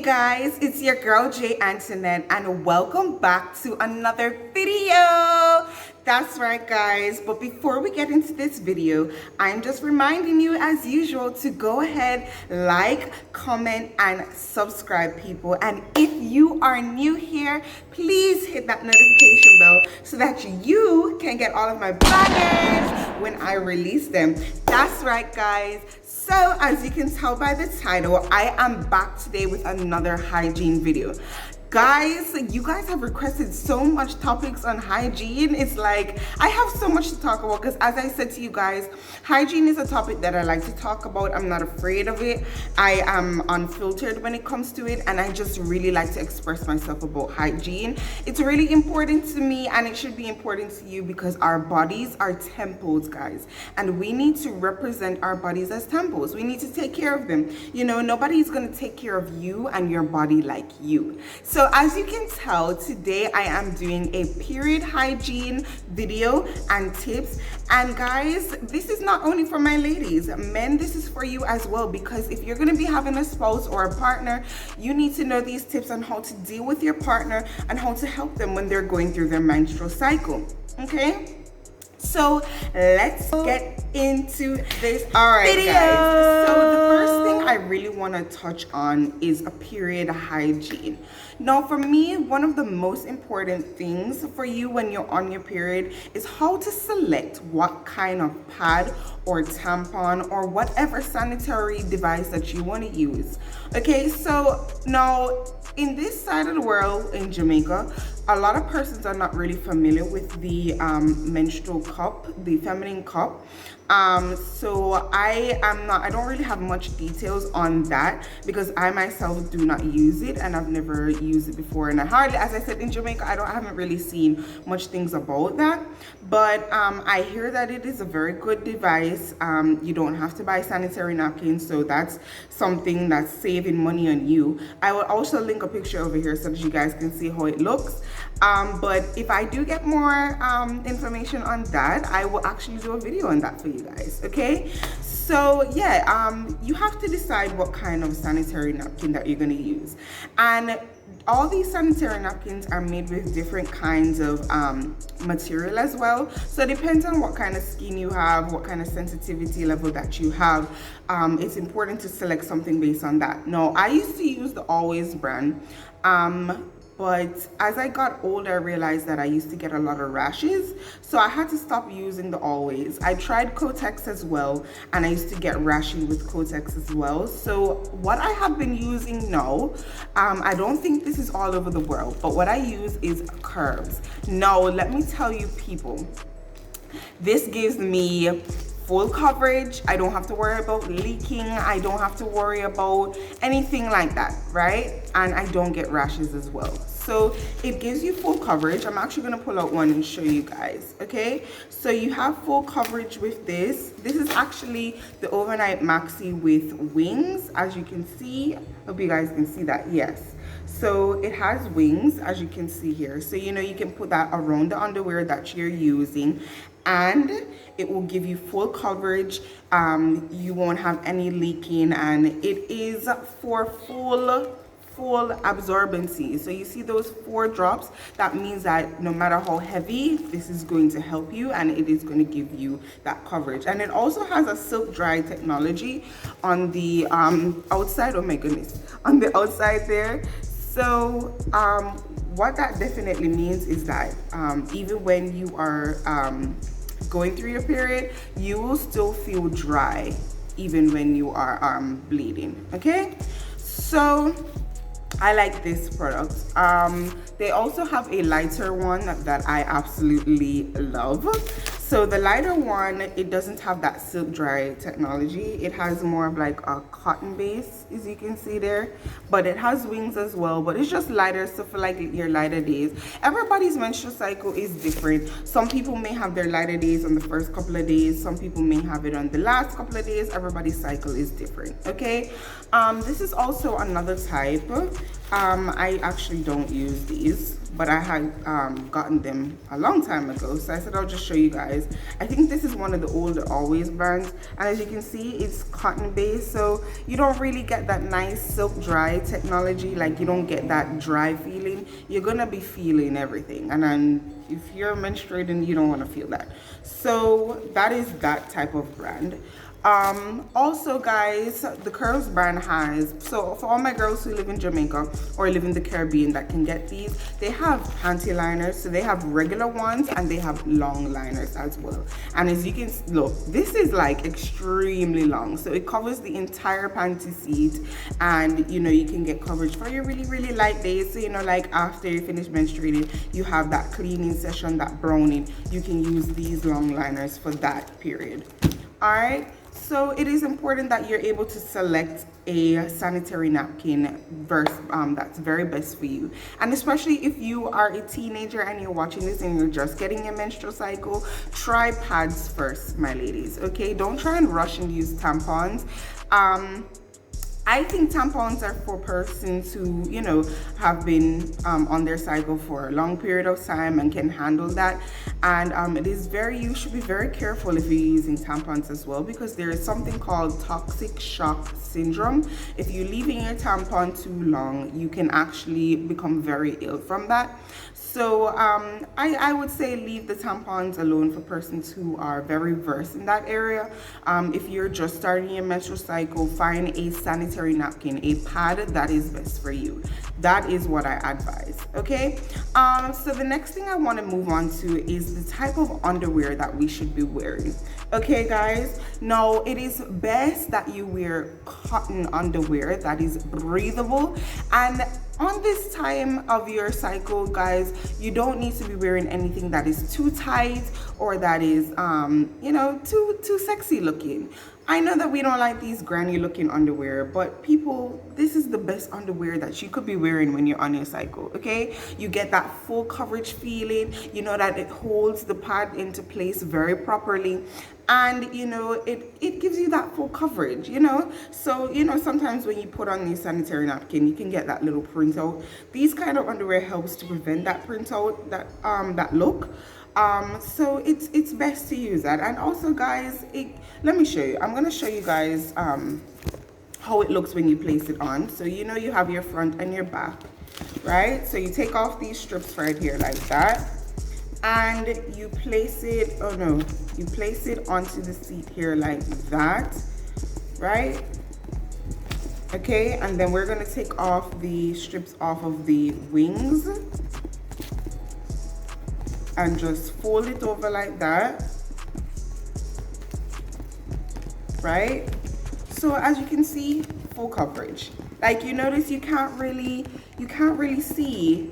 guys, it's your girl Jay Antoinette and welcome back to another video. That's right guys, but before we get into this video, I'm just reminding you as usual to go ahead, like, comment and subscribe people. And if you are new here, please hit that notification bell so that you can get all of my bangers when I release them. That's right guys. So as you can tell by the title, I am back today with another hygiene video. Guys, you guys have requested so much topics on hygiene. It's like I have so much to talk about because as I said to you guys, hygiene is a topic that I like to talk about. I'm not afraid of it. I am unfiltered when it comes to it, and I just really like to express myself about hygiene. It's really important to me and it should be important to you because our bodies are temples, guys, and we need to represent our bodies as temples. We need to take care of them. You know, nobody's going to take care of you and your body like you. So as you can tell, today I am doing a period hygiene video and tips. And guys, this is not only for my ladies, men, this is for you as well, because if you're going to be having a spouse or a partner, you need to know these tips on how to deal with your partner and how to help them when they're going through their menstrual cycle. Okay? So let's get into this video. Guys, so the first thing I really want to touch on is a period hygiene. Now for me, one of the most important things for you when you're on your period is how to select what kind of pad or tampon or whatever sanitary device that you want to use. Okay, so now in this side of the world in Jamaica, a lot of persons are not really familiar with the menstrual cup, the feminine cup. So I don't really have much details on that because I myself do not use it and I've never used it before, and I hardly, as I said, in Jamaica I haven't really seen much things about that, but I hear that it is a very good device. You don't have to buy sanitary napkins, so that's something that's saving money on you. I will also link a picture over here so that you guys can see how it looks. But if I do get more information on that, I will actually do a video on that for you guys. Okay, so yeah, you have to decide what kind of sanitary napkin that you're going to use, and all these sanitary napkins are made with different kinds of material as well. So it depends on what kind of skin you have, what kind of sensitivity level that you have. It's important to select something based on that. Now, I used to use the Always brand. But as I got older, I realized that I used to get a lot of rashes, so I had to stop using the Always. I tried Kotex as well, and I used to get rashy with Kotex as well. So what I have been using now, I don't think this is all over the world, but what I use is Curves. Now, let me tell you people, this gives me full coverage. I don't have to worry about leaking. I don't have to worry about anything like that, right? And I don't get rashes as well. So it gives you full coverage. I'm actually going to pull out one and show you guys. Okay, so you have full coverage with this. This is actually the overnight maxi with wings, as you can see. Hope you guys can see that. Yes, so it has wings, as you can see here. So you know, you can put that around the underwear that you're using and it will give you full coverage. You won't have any leaking, and it is for full absorbency. So you see those 4 drops, that means that no matter how heavy, this is going to help you and it is going to give you that coverage. And it also has a silk dry technology on the outside. Oh my goodness, on the outside there. So what that definitely means is that even when you are going through your period, you will still feel dry even when you are bleeding. Okay, so I like this product. They also have a lighter one that I absolutely love. So the lighter one, it doesn't have that silk dry technology. It has more of like a cotton base, as you can see there, but it has wings as well, but it's just lighter, so for like your lighter days. Everybody's menstrual cycle is different. Some people may have their lighter days on the first couple of days, some people may have it on the last couple of days. Everybody's cycle is different. Okay, this is also another type. I actually don't use these, but I had gotten them a long time ago, so I said I'll just show you guys. I think this is one of the older Always brands, and as you can see, it's cotton based, so you don't really get that nice silk dry technology. Like, you don't get that dry feeling. You're gonna be feeling everything, and then if you're menstruating, you don't want to feel that. So that is that type of brand. Also guys, the Curls brand has, so for all my girls who live in Jamaica or live in the Caribbean that can get these, they have panty liners. So they have regular ones and they have long liners as well. And as you can look, this is like extremely long, so it covers the entire panty seat, and you know, you can get coverage for your really light days. So you know, like after you finish menstruating, you have that cleaning session, that browning, you can use these long liners for that period. All right, so it is important that you're able to select a sanitary napkin that's very best for you. And especially if you are a teenager and you're watching this and you're just getting your menstrual cycle, try pads first, my ladies, okay? Don't try and rush and use tampons. I think tampons are for persons who, you know, have been on their cycle for a long period of time and can handle that. And you should be very careful if you're using tampons as well, because there is something called toxic shock syndrome. If you're leaving your tampon too long, you can actually become very ill from that. So I would say leave the tampons alone for persons who are very versed in that area. If you're just starting your menstrual cycle, find a sanitary napkin, a pad that is best for you. That is what I advise, okay? So the next thing I want to move on to is the type of underwear that we should be wearing. Okay, guys, now it is best that you wear cotton underwear that is breathable. And on this time of your cycle, guys, you don't need to be wearing anything that is too tight or that is you know, too sexy looking. I know that we don't like these granny looking underwear, but people, this is the best underwear that you could be wearing when you're on your cycle, okay? You get that full coverage feeling, you know, that it holds the pad into place very properly. And you know, it gives you that full coverage, you know. So you know, sometimes when you put on the sanitary napkin, you can get that little printout. These kind of underwear helps to prevent that printout, that look. So it's best to use that. And also guys, let me show you. I'm gonna show you guys how it looks when you place it on. So you know, you have your front and your back, right? So you take off these strips right here like that, and you place it, you place it onto the seat here like that, right? Okay, and then we're gonna take off the strips off of the wings and just fold it over like that, right? So as you can see, full coverage. Like, you notice you can't really see,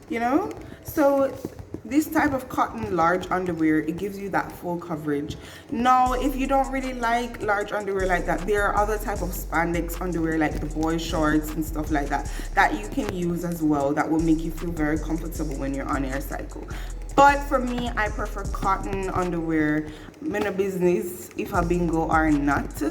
you know? So this type of cotton large underwear, it gives you that full coverage. Now, if you don't really like large underwear like that, there are other type of spandex underwear like the boy shorts and stuff like that that you can use as well, that will make you feel very comfortable when you're on your cycle. But for me, I prefer cotton underwear. I'm in a business if a bingo or not,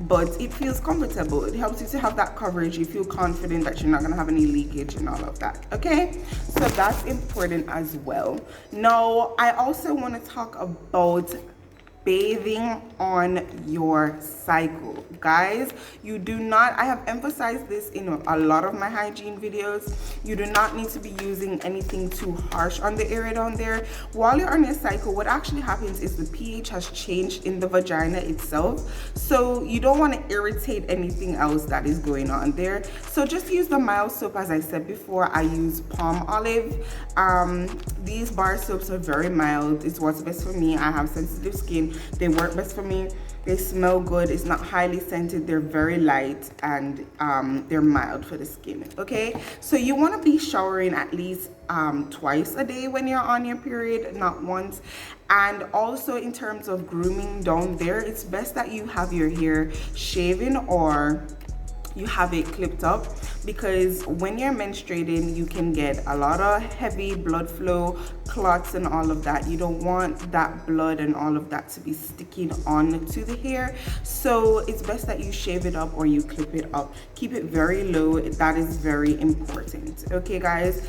but it feels comfortable. It helps you to have that coverage. You feel confident that you're not gonna have any leakage and all of that, okay? So that's important as well. Now, I also wanna talk about bathing on your cycle. Guys, you do not, I have emphasized this in a lot of my hygiene videos, you do not need to be using anything too harsh on the area down there. While you're on your cycle, what actually happens is the pH has changed in the vagina itself, so you don't want to irritate anything else that is going on there. So just use the mild soap. As I said before, I use palm olive. These bar soaps are very mild. It's what's best for me. I have sensitive skin. They work best for me. They smell good. It's not highly scented. They're very light, and they're mild for the skin, okay? So you want to be showering at least twice a day when you're on your period, not once. And also in terms of grooming down there, it's best that you have your hair shaven or you have it clipped up, because when you're menstruating you can get a lot of heavy blood flow, clots and all of that. You don't want that blood and all of that to be sticking on to the hair, so it's best that you shave it up or you clip it up. Keep it very low, that is very important. Okay guys,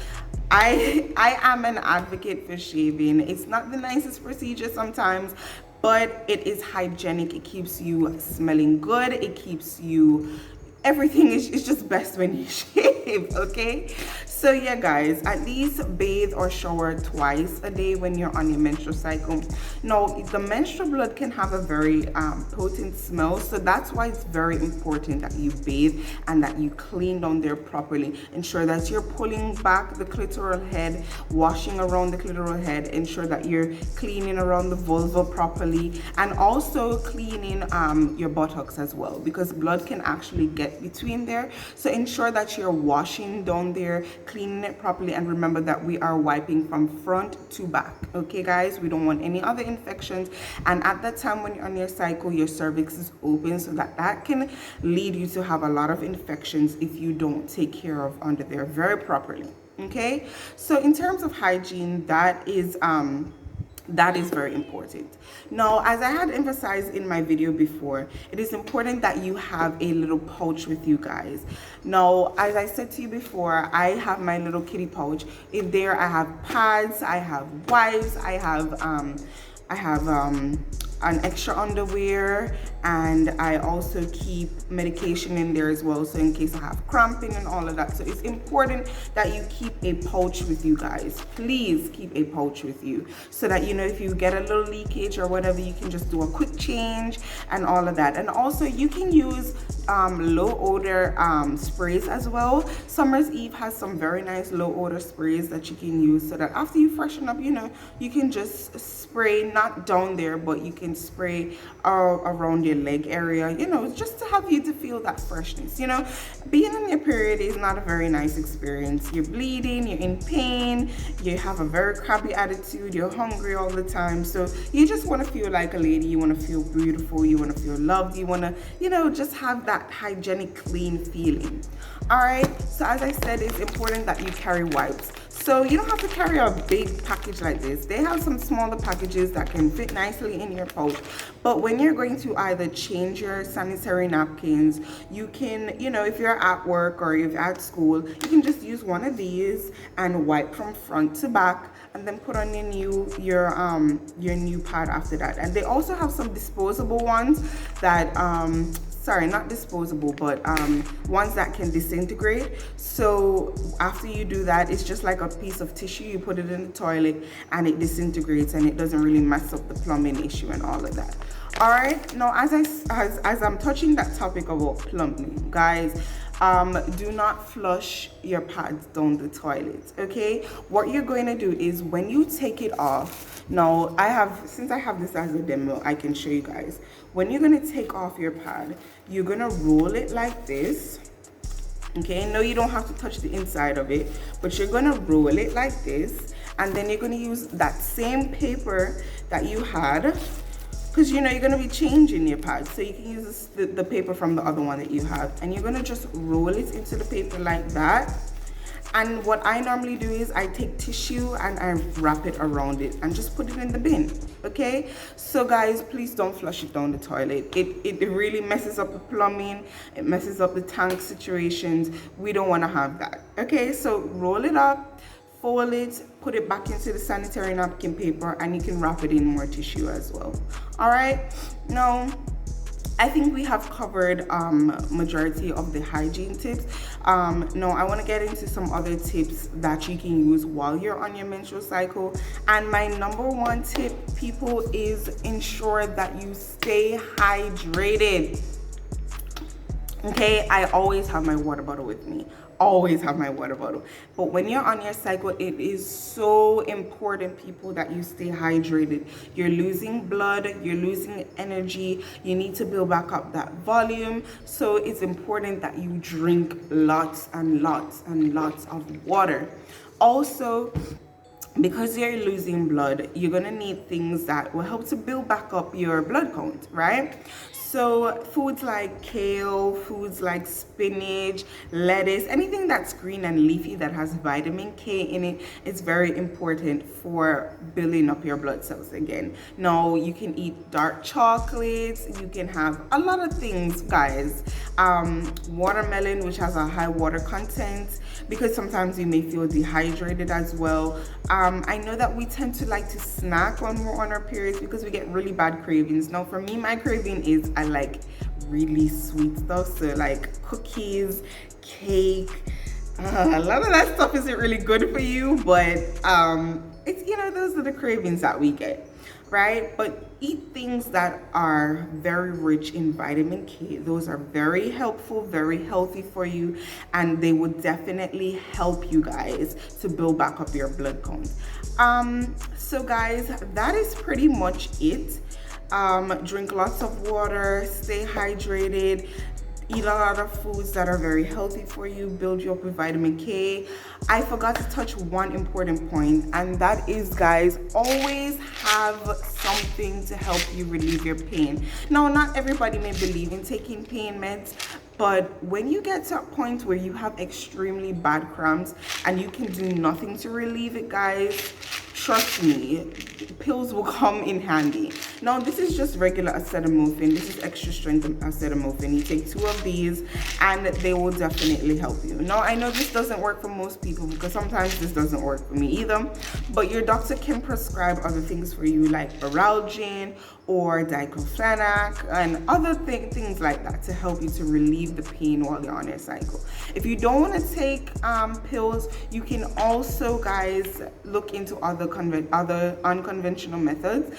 I am an advocate for shaving. It's not the nicest procedure sometimes, but it is hygienic. It keeps you smelling good. It keeps you, everything is just best when you shave. Okay, so yeah guys, at least bathe or shower twice a day when you're on your menstrual cycle. Now the menstrual blood can have a very potent smell, so that's why it's very important that you bathe and that you clean down there properly. Ensure that you're pulling back the clitoral head, washing around the clitoral head. Ensure that you're cleaning around the vulva properly, and also cleaning your buttocks as well, because blood can actually get between there. So ensure that you're washing down there, cleaning it properly, and remember that we are wiping from front to back. Okay guys, we don't want any other infections. And at that time when you're on your cycle, your cervix is open, so that can lead you to have a lot of infections if you don't take care of under there very properly. Okay, so in terms of hygiene, that is very important. Now, as I had emphasized in my video before, it is important that you have a little pouch with you guys. Now, as I said to you before, I have my little kitty pouch. In there I have pads, I have wipes, I have an extra underwear, and I also keep medication in there as well, so in case I have cramping and all of that. So it's important that you keep a pouch with you guys. Please keep a pouch with you, so that, you know, if you get a little leakage or whatever, you can just do a quick change and all of that. And also you can use low odor sprays as well. Summer's Eve has some very nice low odor sprays that you can use, so that after you freshen up, you know, you can just spray, not down there, but you can spray around your leg area, you know, just to have you to feel that freshness. You know, being on your period is not a very nice experience. You're bleeding, you're in pain, you have a very crabby attitude, you're hungry all the time, so you just want to feel like a lady, you want to feel beautiful, you want to feel loved, you want to, you know, just have that hygienic, clean feeling. All right, so as I said, it's important that you carry wipes. So you don't have to carry a big package like this. They have some smaller packages that can fit nicely in your pouch. But when you're going to either change your sanitary napkins, you can, you know, if you're at work or if you're at school, you can just use one of these and wipe from front to back, and then put on your new pad after that. And they also have some disposable ones that sorry, not disposable, but ones that can disintegrate. So after you do that, it's just like a piece of tissue. You put it in the toilet and it disintegrates, and it doesn't really mess up the plumbing issue and all of that. All right, now as I'm touching that topic about plumbing, guys, do not flush your pads down the toilet. Okay, what you're going to do is, when you take it off, now since I have this as a demo, I can show you guys. When you're going to take off your pad, you're going to roll it like this. Okay, no, you don't have to touch the inside of it, but you're going to roll it like this, and then you're going to use that same paper that you had, because you know you're going to be changing your pad, so you can use the paper from the other one that you have, and you're going to just roll it into the paper like that. And what I normally do is I take tissue and I wrap it around it and just put it in the bin. Okay, so guys, please don't flush it down the toilet. It really messes up the plumbing, it messes up the tank situations. We don't want to have that. Okay, so roll it up, fold it, put it back into the sanitary napkin paper, and you can wrap it in more tissue as well. All right, now I think we have covered majority of the hygiene tips. Now I want to get into some other tips that you can use while you're on your menstrual cycle. And my number one tip, people, is ensure that you stay hydrated. Okay, I always have my water bottle with me. Always have my water bottle. But when you're on your cycle, it is so important, people, that you stay hydrated. You're losing blood, you're losing energy, you need to build back up that volume. So it's important that you drink lots and lots and lots of water. Also, because you're losing blood, you're gonna need things that will help to build back up your blood count, right? So foods like kale, foods like spinach, lettuce, anything that's green and leafy that has vitamin K in it is very important for building up your blood cells again. Now you can eat dark chocolates, you can have a lot of things, guys. Watermelon, which has a high water content, because sometimes you may feel dehydrated as well. I know that we tend to like to snack when we're on our periods because we get really bad cravings. Now for me, my craving is I like really sweet stuff, so like cookies, cake. A lot of that stuff isn't really good for you, but it's, you know, those are the cravings that we get, right? But eat things that are very rich in vitamin K. Those are very helpful, very healthy for you, and they will definitely help you guys to build back up your blood count. So guys, that is pretty much it. Drink lots of water, stay hydrated, eat a lot of foods that are very healthy for you, build you up with vitamin K. I forgot to touch one important point, and that is, guys, always have something to help you relieve your pain. Now, not everybody may believe in taking pain meds, but when you get to a point where you have extremely bad cramps and you can do nothing to relieve it, guys, trust me, pills will come in handy. Now, this is just regular acetaminophen. This is extra strength acetaminophen. You take 2 of these and they will definitely help you. Now, I know this doesn't work for most people because sometimes this doesn't work for me either, but your doctor can prescribe other things for you like Hygiene or diclofenac and other things like that to help you to relieve the pain while you're on your cycle. If you don't want to take pills, you can also, guys, look into other unconventional methods.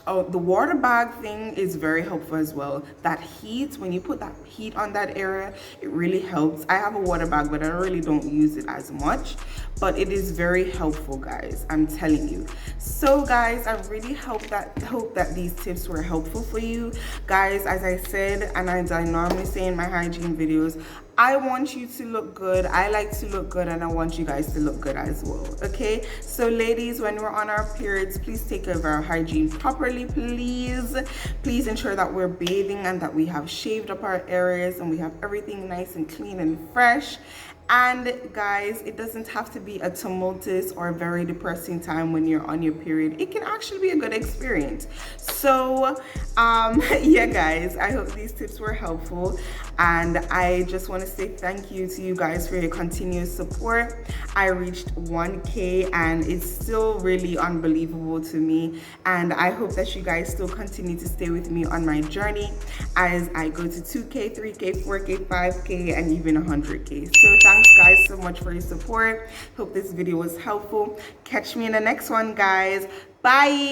Oh, the water bag thing is very helpful as well. That heat, when you put that heat on that area, it really helps. I have a water bag, but I really don't use it as much, but it is very helpful, guys, I'm telling you. So guys, I really hope that these tips were helpful for you guys. As I said, and as I normally say in my hygiene videos, I want you to look good. I like to look good, and I want you guys to look good as well, okay? So ladies, when we're on our periods, please take care of our hygiene properly, please. Please ensure that we're bathing and that we have shaved up our areas and we have everything nice and clean and fresh. And guys, it doesn't have to be a tumultuous or a very depressing time when you're on your period. It can actually be a good experience. So yeah guys, I hope these tips were helpful, and I just want to say thank you to you guys for your continuous support. I reached 1K and it's still really unbelievable to me, and I hope that you guys still continue to stay with me on my journey as I go to 2K, 3K, 4K, 5K, and even 100K. So thanks guys so much for your support. Hope this video was helpful. Catch me in the next one, guys. Bye.